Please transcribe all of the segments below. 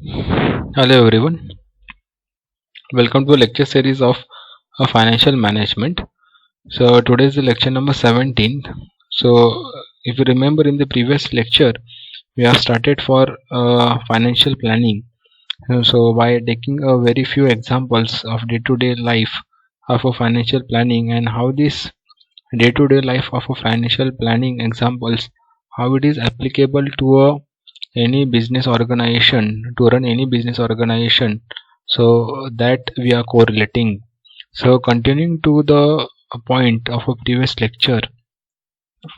Hello everyone, welcome to a lecture series of financial management. So today is the lecture number 17. So if you remember in the previous lecture, we have started for financial planning. So by taking a very few examples of day-to-day life of a financial planning and how this day-to-day life of a financial planning examples, how it is applicable to any business organization, to run any business organization, so that we are correlating. So continuing to the point of a previous lecture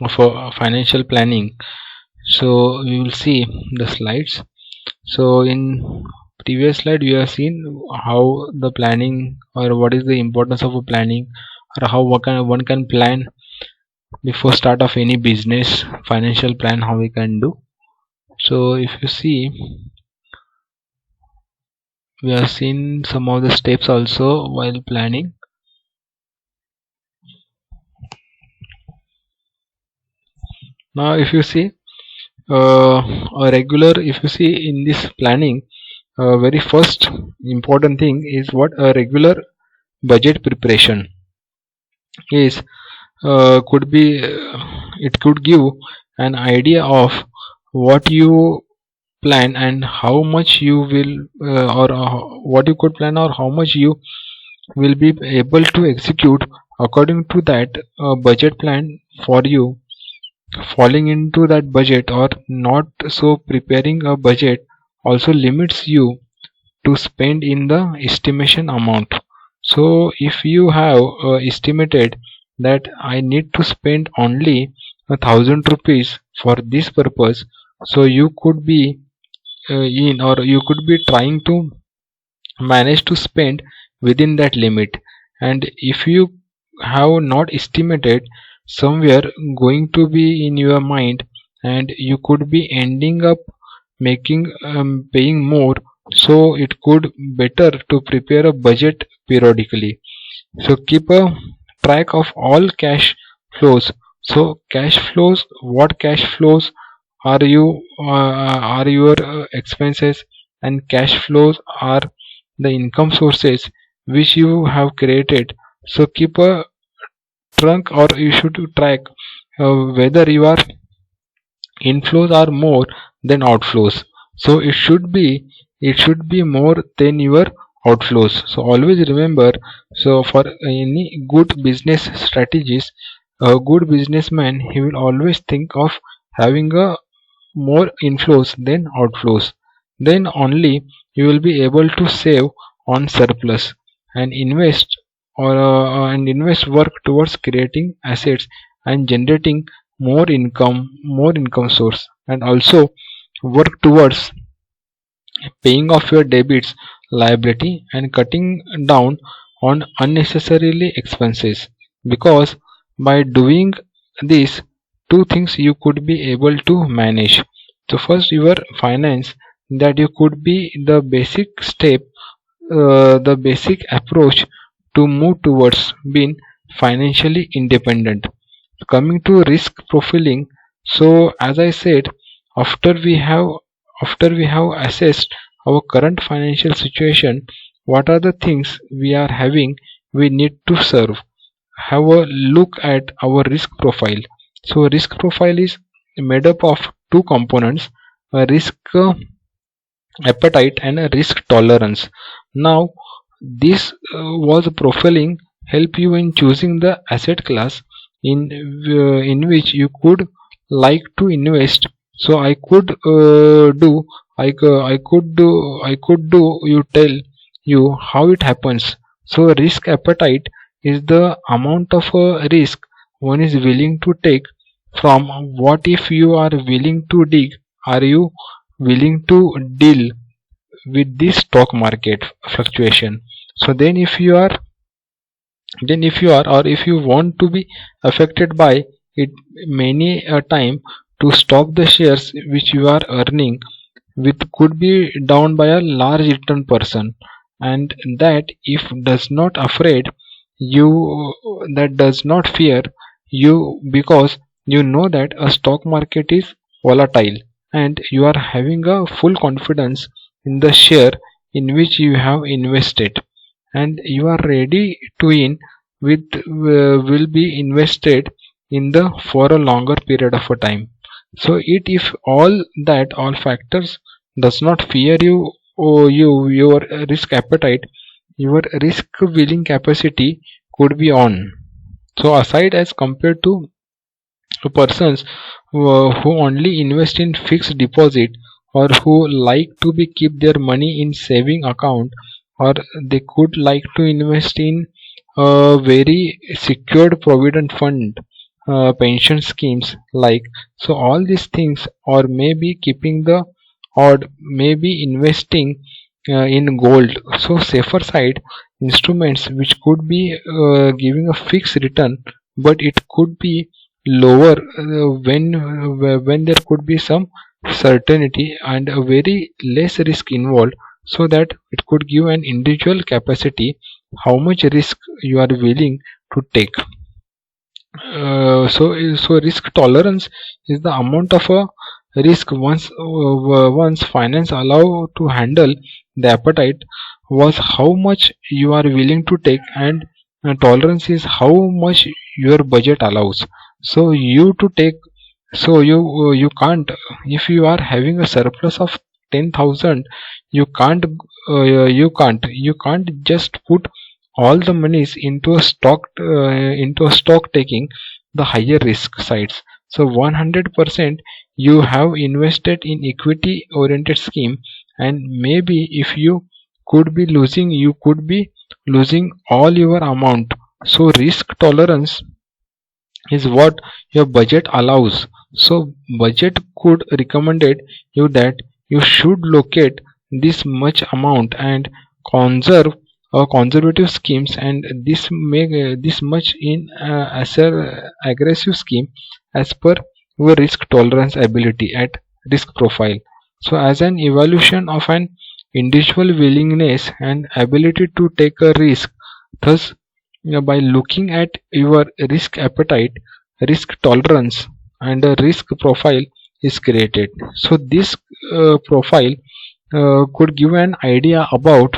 of financial planning, so we will see the slides. So in previous slide we have seen how the planning, or what is the importance of a planning, or how one can plan before start of any business. Financial plan, how we can do. So if you see, we have seen some of the steps also while planning. Now if you see, a regular, if you see in this planning, very first important thing is what a regular budget preparation is. Could be it could give an idea of what you plan and how much you will, or what you could plan, or how much you will be able to execute according to that budget plan for you. Falling into that budget or not, so preparing a budget also limits you to spend in the estimation amount. So if you have estimated that I need to spend only 1,000 rupees for this purpose, so you could be in, or you could be trying to manage to spend within that limit. And if you have not estimated, somewhere going to be in your mind, and you could be ending up making paying more. So it could better to prepare a budget periodically. So keep a track of all cash flows. So cash flows, what cash flows are you, are your expenses, and cash flows are the income sources which you have created. So keep a trunk, or you should track whether your inflows are more than outflows. So it should be more than your outflows. So always remember, so for any good business strategies, a good businessman, he will always think of having a more inflows than outflows. Then only you will be able to save on surplus and invest, or work towards creating assets and generating more income source, and also work towards paying off your debits liability and cutting down on unnecessarily expenses. Because by doing these two things you could be able to manage. So first, your finance, that you could be the basic step, the basic approach to move towards being financially independent. Coming to risk profiling, so as I said, after we have after we have assessed our current financial situation, what are the things we are having, we need to serve, have a look at our risk profile. So risk profile is made up of two components: a risk appetite and a risk tolerance. Now this was profiling help you in choosing the asset class in which you could like to invest. So I could do you tell you how it happens. So risk appetite is the amount of risk one is willing to take. From what if you are willing to dig, are you willing to deal with this stock market fluctuation. So then if you are, or if you want to be affected by it, many a time, to stop the shares which you are earning with could be down by a large return person. And that if does not afraid you, that does not fear you, because you know that a stock market is volatile, and you are having a full confidence in the share in which you have invested, and you are ready to in with will be invested in the for a longer period of a time. So it if all factors does not fear you or your risk appetite, your risk willing capacity could be on. So aside as compared to persons who only invest in fixed deposit, or who like to be keep their money in saving account, or they could like to invest in very secured provident fund, pension schemes like. So all these things, or maybe keeping the, or maybe investing in gold, so safer side instruments which could be giving a fixed return, but it could be lower when there could be some certainty and a very less risk involved, so that it could give an individual capacity how much risk you are willing to take. So risk tolerance is the amount of a risk once finance allow to handle. The appetite was how much you are willing to take, and tolerance is how much your budget allows. So you to take, so you can't, if you are having a surplus of 10,000, you can't just put all the monies into a stock taking the higher risk sides. So 100% you have invested in equity oriented scheme, and maybe if you could be losing all your amount. So risk tolerance is what your budget allows. So budget could recommended you that you should locate this much amount and conserve conservative schemes, and this make this much in as a aggressive scheme as per your risk tolerance ability at risk profile. So as an evaluation of an individual willingness and ability to take a risk, thus by looking at your risk appetite, risk tolerance, and a risk profile is created. So this profile could give an idea about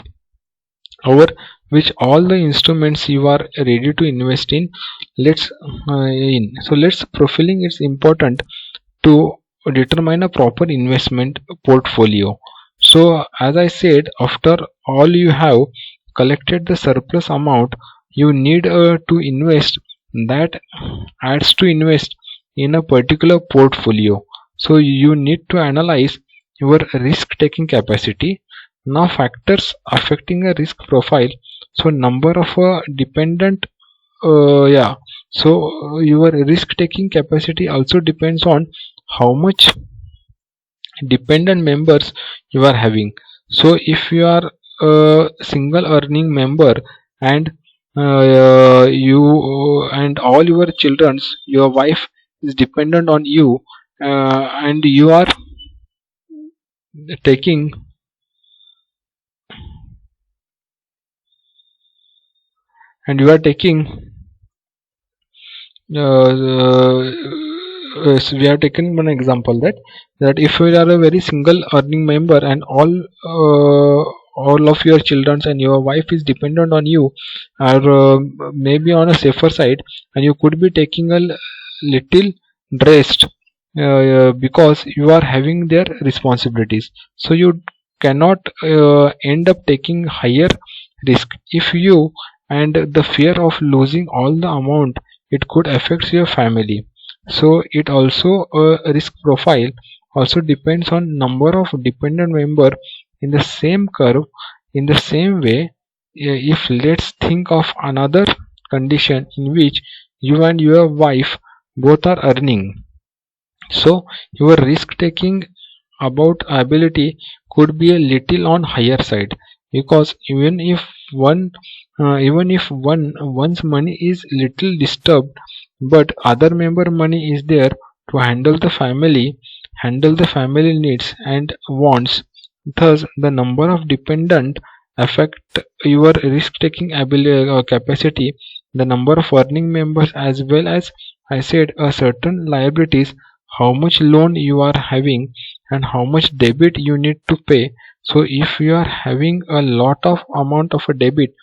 our which all the instruments you are ready to invest in. Let's profiling is important to determine a proper investment portfolio. So as I said, after all you have collected the surplus amount, you need to invest, that adds to invest in a particular portfolio. So you need to analyze your risk taking capacity. Now factors affecting a risk profile, so number of dependent, yeah, so your risk taking capacity also depends on how much dependent members you are having. So if you are a single earning member, and you and all your children's, your wife is dependent on you, and taking you are taking so we have taken one example that if you are a very single earning member, and all of your children and your wife is dependent on you, or maybe on a safer side, and you could be taking a little rest because you are having their responsibilities. So you cannot end up taking higher risk. If you, and the fear of losing all the amount, it could affect your family. So it also risk profile also depends on number of dependent member in the same curve. In the same way, if let's think of another condition in which you and your wife both are earning, so your risk taking about ability could be a little on higher side, because even if one's money is little disturbed, but other member money is there to handle the family needs and wants. Thus the number of dependent affect your risk taking ability capacity, the number of earning members, as well as I said a certain liabilities, how much loan you are having and how much debit you need to pay. So if you are having a lot of amount of a debit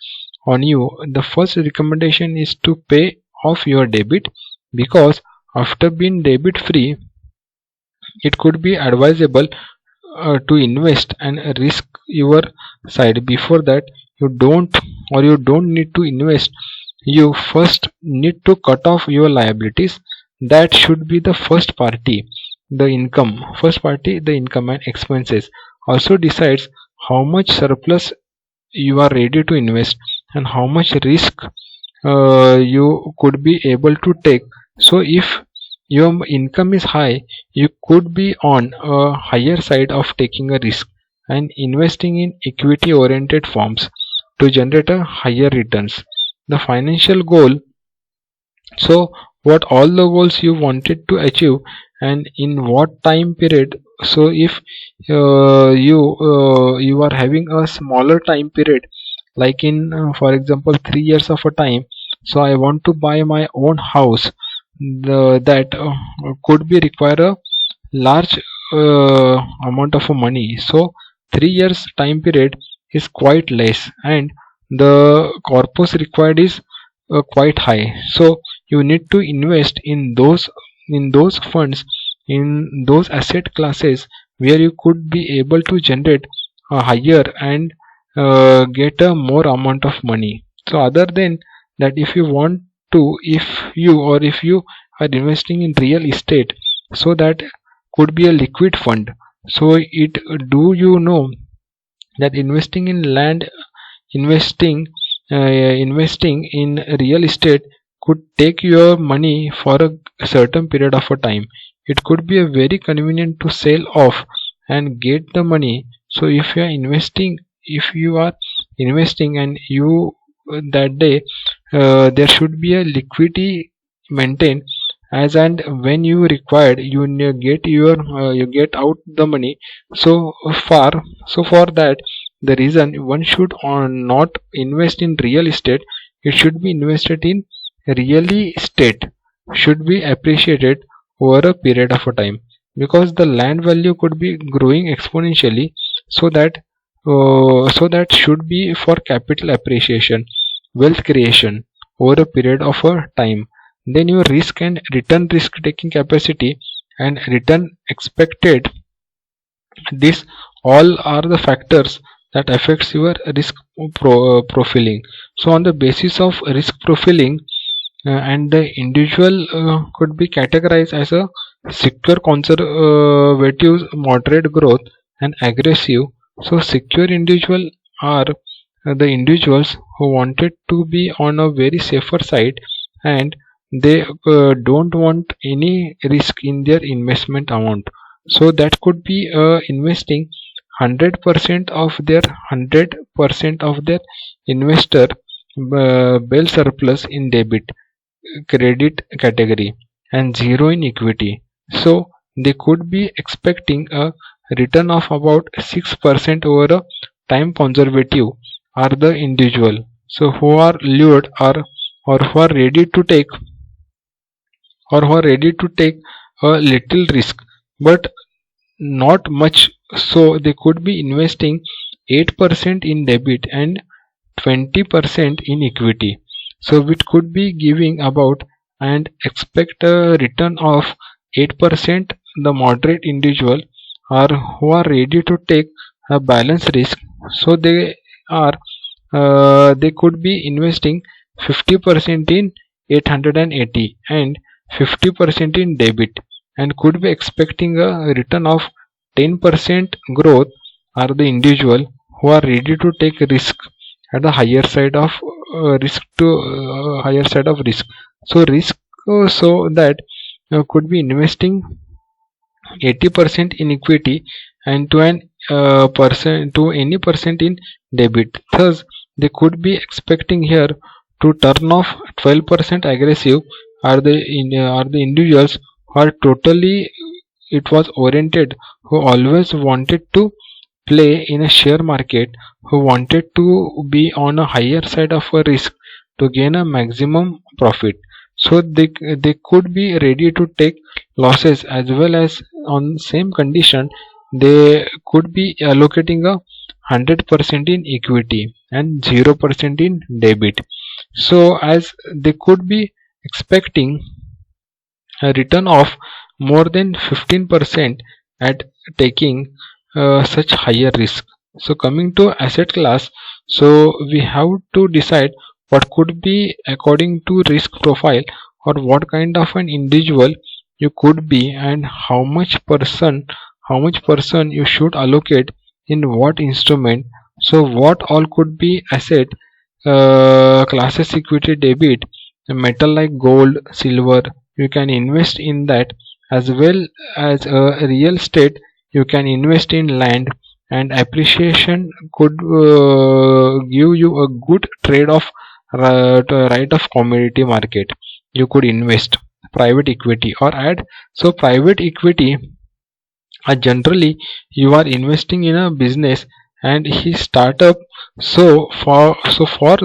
on you, the first recommendation is to pay off your debit, because after being debit free, it could be advisable to invest and risk your side. Before that, you don't need to invest. You first need to cut off your liabilities. That should be the first party, the income and expenses also decides how much surplus you are ready to invest and how much risk you could be able to take. So if your income is high, you could be on a higher side of taking a risk and investing in equity oriented firms to generate a higher returns. The financial goal, so what all the goals you wanted to achieve and in what time period. So if you are having a smaller time period, like in for example 3 years of a time, so I want to buy my own house, that could be require a large amount of money. So 3 years time period is quite less, and the corpus required is quite high. So you need to invest in those funds, in those asset classes where you could be able to generate a higher and get a more amount of money. So other than that, if you are investing in real estate, so that could be a liquid fund. So it do you know that investing investing in real estate could take your money for a certain period of a time. It could be a very convenient to sell off and get the money. So if you are investing and you that day, there should be a liquidity maintained, as and when you required you get out the money. So far, so for that, the reason one should not invest in real estate, it should be invested in real estate should be appreciated over a period of a time, because the land value could be growing exponentially. So that should be for capital appreciation, wealth creation over a period of a time. Then your risk and return, risk taking capacity and return expected, these all are the factors that affects your risk profiling. So on the basis of risk profiling, and the individual could be categorized as a secure, conservative, moderate growth, and aggressive. So secure individual are the individuals who wanted to be on a very safer side, and they don't want any risk in their investment amount. So that could be investing 100% of their 100% of their investor bill surplus in debit credit category and zero in equity. So they could be expecting a return of about 6% over a time. Conservative are the individual so who are lured or who are ready to take a little risk but not much. So they could be investing 8% in debit and 20% in equity. So it could be giving about and expect a return of 8%. The moderate individual are who are ready to take a balanced risk. So are they could be investing 50% in 880 and 50% in debit and could be expecting a return of 10% growth. Are the individual who are ready to take risk at the higher side of risk. So risk, so that could be investing 80% in equity and to an percent to any percent in debit. Thus they could be expecting here to turn off 12% aggressive. Are the individuals who are totally it was oriented, who always wanted to play in a share market, who wanted to be on a higher side of a risk to gain a maximum profit. So they could be ready to take losses as well as on same condition they could be allocating a 100% in equity and 0% in debit. So as they could be expecting a return of more than 15% at taking such higher risk. So coming to asset class, so we have to decide what could be according to risk profile, or what kind of an individual you could be, and how much person you should allocate in what instrument. So what all could be asset classes: equity, debit, metal like gold, silver, you can invest in that, as well as real estate. You can invest in land, and appreciation could give you a good trade of right of commodity market. You could invest private equity or add. So private equity, generally you are investing in a business and his startup. So for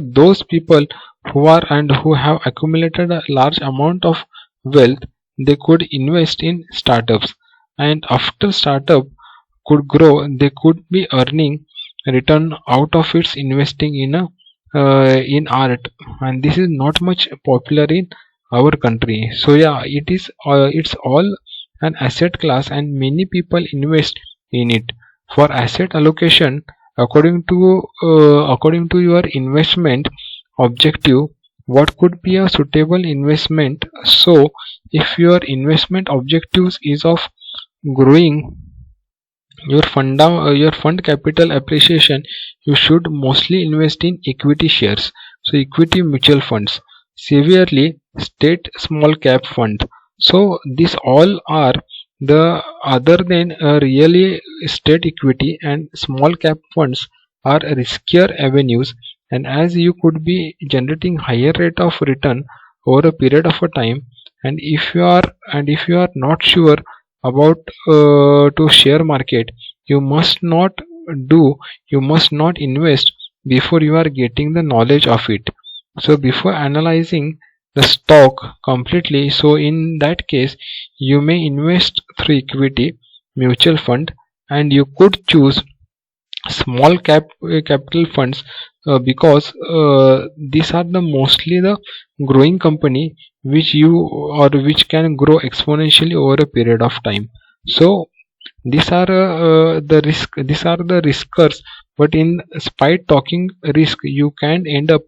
those people who are and who have accumulated a large amount of wealth, they could invest in startups, and after startup could grow, they could be earning return out of its investing in art. And this is not much popular in our country. So yeah, it's all an asset class, and many people invest in it. For asset allocation, according to your investment objective, what could be a suitable investment. So if your investment objectives is of growing your fund capital appreciation, you should mostly invest in equity shares, so equity mutual funds, severely state small cap fund. So these all are the other than really state equity and small cap funds are riskier avenues, and as you could be generating higher rate of return over a period of a time. And if you are not sure about to share market, you must not do you must not invest before you are getting the knowledge of it. So before analyzing the stock completely, so in that case you may invest through equity mutual fund, and you could choose small capital funds, because these are the mostly the growing company which you or which can grow exponentially over a period of time. So these are the riskers, but in spite talking risk, you can end up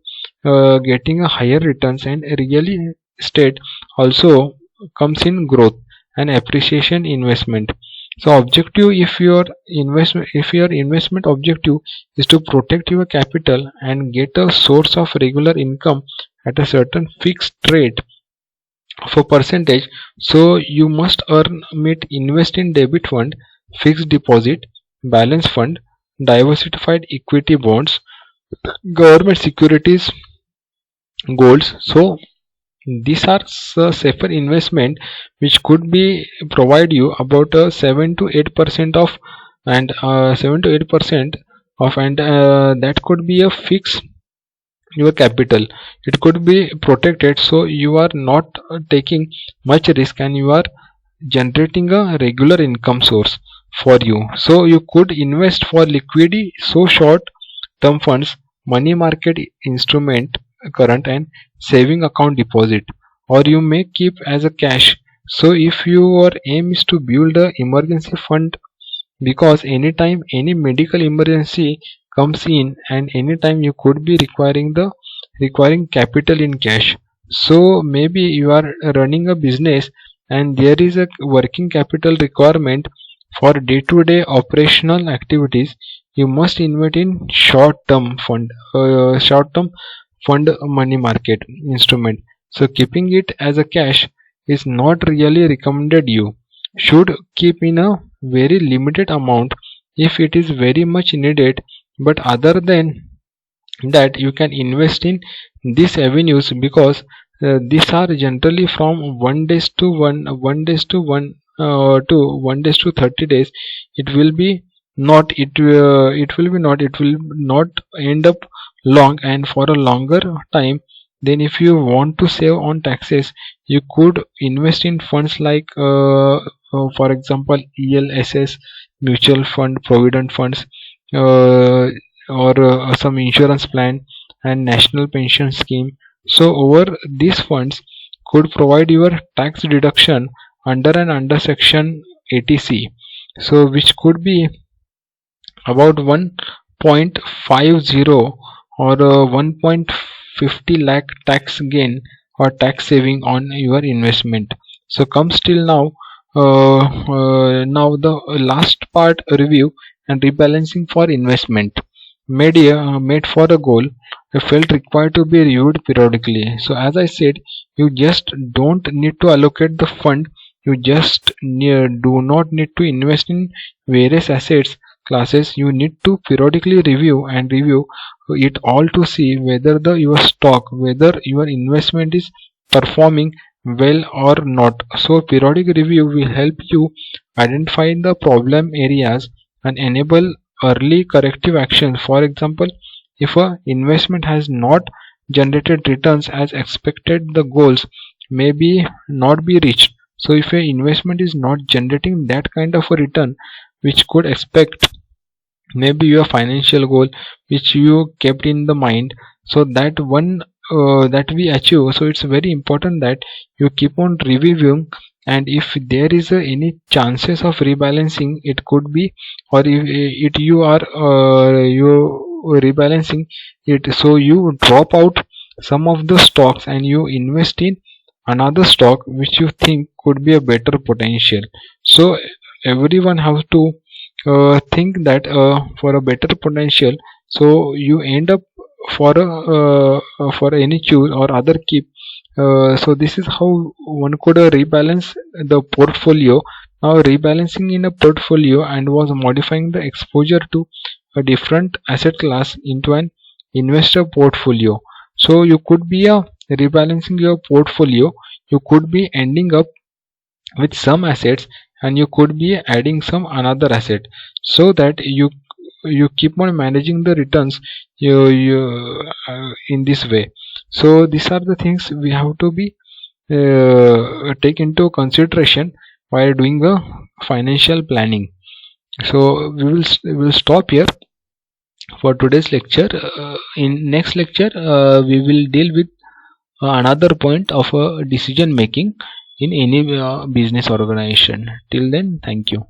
getting a higher returns. And really estate also comes in growth and appreciation investment. So objective, if your investment objective is to protect your capital and get a source of regular income at a certain fixed rate for percentage, so you must earn meet invest in debit fund, fixed deposit, balance fund, diversified equity bonds, government securities, golds. So these are safer investment which could be provide you about 7 to 8% of, and 7 to 8% of, and that could be a fix your capital. It could be protected, so you are not taking much risk, and you are generating a regular income source for you. So you could invest for liquidity, so short term funds, money market instrument, current and saving account deposit, or you may keep as a cash. So if your aim is to build a emergency fund, because anytime any medical emergency comes in, and anytime you could be requiring capital in cash. So maybe you are running a business and there is a working capital requirement for day-to-day operational activities. You must invest in short-term fund money market instrument. So keeping it as a cash is not really recommended. You should keep in a very limited amount if it is very much needed, but other than that you can invest in these avenues, because these are generally from 1 days to 1 days to 30 days. It will be not it will not end up long and for a longer time. Then if you want to save on taxes, you could invest in funds like for example ELSS, mutual fund, provident funds, or some insurance plan and national pension scheme. So over these funds could provide your tax deduction under section 80C, so which could be about 1.50 or 1.50 lakh tax gain or tax saving on your investment. So comes till now, now the last part, review and rebalancing for investment made for a goal felt required to be reviewed periodically. So as I said, you just don't need to allocate the fund, you just do not need to invest in various assets classes. You need to periodically review it all to see whether your stock, whether your investment is performing well or not. So periodic review will help you identify the problem areas and enable early corrective action. For example, if a investment has not generated returns as expected, the goals may be not be reached. So if a investment is not generating that kind of a return which could expect, maybe your financial goal which you kept in the mind, so that one that we achieve. So it's very important that you keep on reviewing, and if there is any chances of rebalancing, it could be, or if it you are you rebalancing it, so you drop out some of the stocks and you invest in another stock which you think could be a better potential. So everyone has to think that for a better potential, so you end up for any choose or other keep. So this is how one could rebalance the portfolio. Now rebalancing in a portfolio and was modifying the exposure to a different asset class into an investor portfolio. So you could be rebalancing your portfolio, you could be ending up with some assets and you could be adding some another asset, so that you keep on managing the returns in this way. So these are the things we have to be take into consideration while doing a financial planning. So we will stop here for today's lecture. In next lecture we will deal with another point of decision making in any business organization. Till then, thank you.